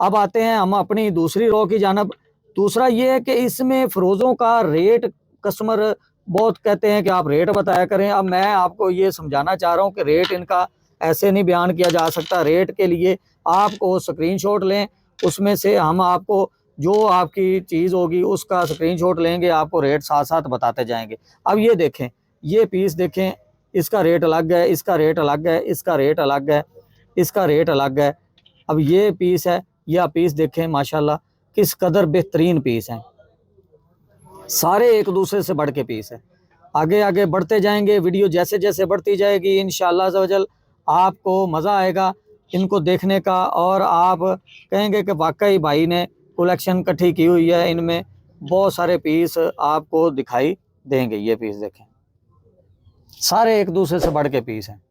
अब आते हैं हम अपनी दूसरी रो की जानब। दूसरा ये है कि इसमें फ़िरोज़ों का रेट, कस्टमर बहुत कहते हैं कि आप रेट बताया करें। अब मैं आपको ये समझाना चाह रहा हूँ कि रेट इनका ऐसे नहीं बयान किया जा सकता। रेट के लिए आपको स्क्रीनशॉट लें, उसमें से हम आपको जो आपकी चीज़ होगी उसका स्क्रीनशॉट लेंगे, आपको रेट साथ साथ बताते जाएंगे। अब ये देखें, ये पीस देखें, इसका रेट अलग है, इसका रेट अलग है, इसका रेट अलग है, इसका रेट अलग है। अब ये पीस है, यह पीस देखें माशाल्लाह किस कदर बेहतरीन पीस हैं, सारे एक दूसरे से बढ़ के पीस है। आगे आगे बढ़ते जाएंगे, वीडियो जैसे जैसे बढ़ती जाएगी इंशाअल्लाह अज़्ज़ा वजल आपको मज़ा आएगा इनको देखने का, और आप कहेंगे कि वाकई भाई ने कलेक्शन इकट्ठी की हुई है, इनमें बहुत सारे पीस आपको दिखाई देंगे। ये पीस देखें, सारे एक दूसरे से बढ़ के पीस हैं।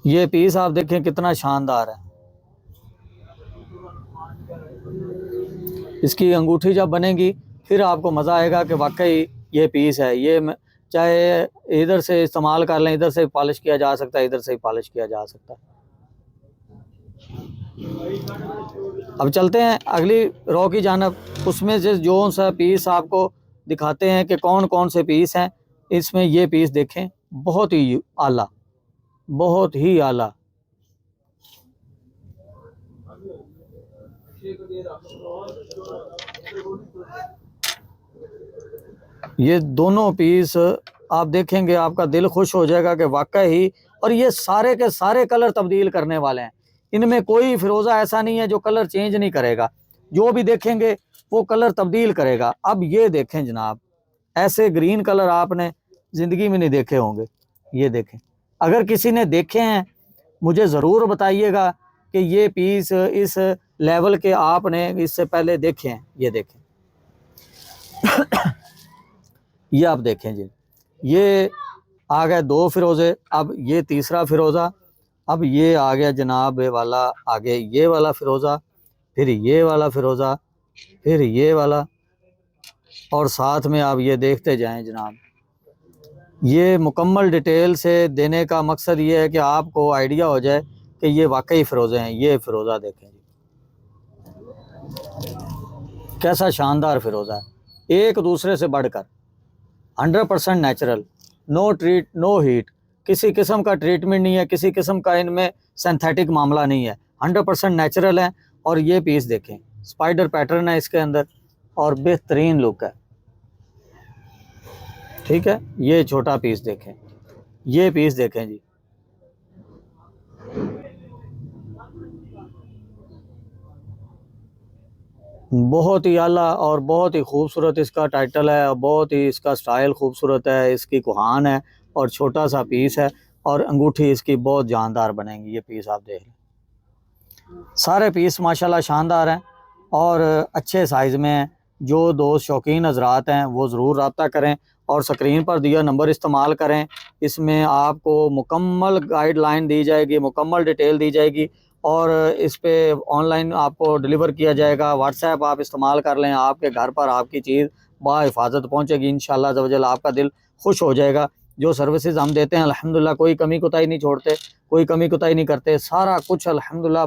ये पीस आप देखें कितना शानदार है। इसकी अंगूठी जब बनेगी फिर आपको मज़ा आएगा कि वाकई ये पीस है। ये चाहे इधर से इस्तेमाल कर लें, इधर से पॉलिश किया जा सकता है, इधर से ही पॉलिश किया जा सकता है। अब चलते हैं अगली रो की जानब। उसमें से जो सा पीस आपको दिखाते हैं कि कौन कौन से पीस हैं। इसमें ये पीस देखें, बहुत ही आला, बहुत ही आला। ये दोनों पीस आप देखेंगे आपका दिल खुश हो जाएगा कि वाकई। और ये सारे के सारे कलर तब्दील करने वाले हैं, इनमें कोई फिरोज़ा ऐसा नहीं है जो कलर चेंज नहीं करेगा, जो भी देखेंगे वो कलर तब्दील करेगा। अब ये देखें जनाब, ऐसे ग्रीन कलर आपने ज़िंदगी में नहीं देखे होंगे। ये देखें, अगर किसी ने देखे हैं मुझे ज़रूर बताइएगा कि ये पीस इस लेवल के आपने इससे पहले देखे हैं। ये देखें ये आप देखें जी, ये आ गए दो फिरोज़े, अब ये तीसरा फिरोज़ा, अब ये आ गया जनाब वाला, आगे ये वाला फिरोज़ा, फिर ये वाला फिरोज़ा, फिर ये वाला, और साथ में आप ये देखते जाएं जनाब। ये मुकम्मल डिटेल से देने का मकसद ये है कि आपको आइडिया हो जाए कि ये वाकई फ़िरोज़े हैं। ये फ़िरोज़ा देखें जी, कैसा शानदार फ़िरोज़ा है, एक दूसरे से बढ़कर 100% natural, no treat no heat, किसी किस्म का ट्रीटमेंट नहीं है, किसी किस्म का इनमें सिंथेटिक मामला नहीं है, 100% नेचुरल है। और ये पीस देखें, स्पाइडर पैटर्न है इसके अंदर और बेहतरीन लुक है। ठीक है, ये छोटा पीस देखें, ये पीस देखें जी, बहुत ही आला और बहुत ही खूबसूरत इसका टाइटल है, बहुत ही इसका स्टाइल खूबसूरत है, इसकी कुहान है और छोटा सा पीस है, और अंगूठी इसकी बहुत जानदार बनेगी। ये पीस आप देख लें, सारे पीस माशाल्लाह शानदार हैं और अच्छे साइज़ में हैं। जो दोस्त शौकीन हजरात हैं वो ज़रूर रब्ता करें और स्क्रीन पर दिया नंबर इस्तेमाल करें। इसमें आपको मुकम्मल गाइडलाइन दी जाएगी, मुकम्मल डिटेल दी जाएगी और इस पे ऑनलाइन आपको डिलीवर किया जाएगा। व्हाट्सएप आप इस्तेमाल कर लें, आपके घर पर आपकी चीज़ बाहिफाजत पहुँचेगी इंशाअल्लाह अज़्ज़ा वजल, आपका दिल खुश हो जाएगा। जो सर्विसेज हम देते हैं अल्हम्दुलिल्लाह कोई कमी कोताही नहीं छोड़ते, कोई कमी कोताही नहीं करते, सारा कुछ अल्हम्दुलिल्लाह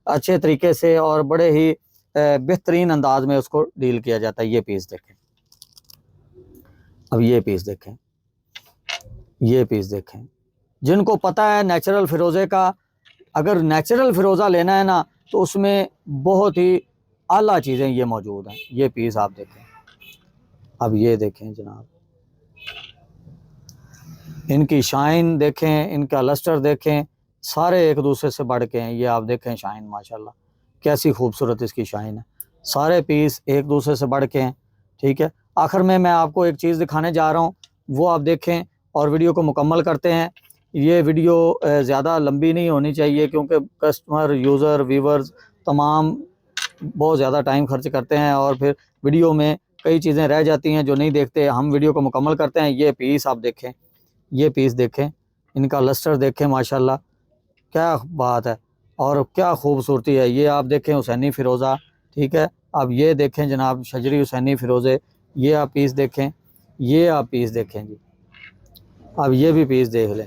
अच्छे तरीके से और बड़े ही बेहतरीन अंदाज में उसको डील किया जाता है। ये पीस देखें, अब ये पीस देखें, ये पीस देखें। जिनको पता है नेचुरल फ़िरोज़े का, अगर नेचुरल फ़िरोज़ा लेना है ना तो उसमें बहुत ही आला चीज़ें ये मौजूद हैं। ये पीस आप देखें, अब ये देखें जनाब, इनकी शाइन देखें, इनका लस्टर देखें, सारे एक दूसरे से बढ़ के हैं। ये आप देखें शाइन, माशाल्लाह कैसी खूबसूरत इसकी शाइन है, सारे पीस एक दूसरे से बढ़ के हैं। ठीक है, आखिर में मैं आपको एक चीज़ दिखाने जा रहा हूँ, वो आप देखें और वीडियो को मुकम्मल करते हैं। ये वीडियो ज़्यादा लंबी नहीं होनी चाहिए क्योंकि कस्टमर, यूज़र, व्यूवर्स तमाम बहुत ज़्यादा टाइम खर्च करते हैं और फिर वीडियो में कई चीज़ें रह जाती हैं जो नहीं देखते। हम वीडियो को मुकम्मल करते हैं। ये पीस आप देखें, ये पीस देखें, इनका लस्टर देखें, माशाल्लाह क्या बात है और क्या खूबसूरती है। ये आप देखें हुसैनी फ़िरोज़ा, ठीक है। अब ये देखें जनाब शजरी हुसैनी फ़िरोज़े, ये आप पीस देखें, ये आप पीस देखें जी। अब ये भी पीस देख लें,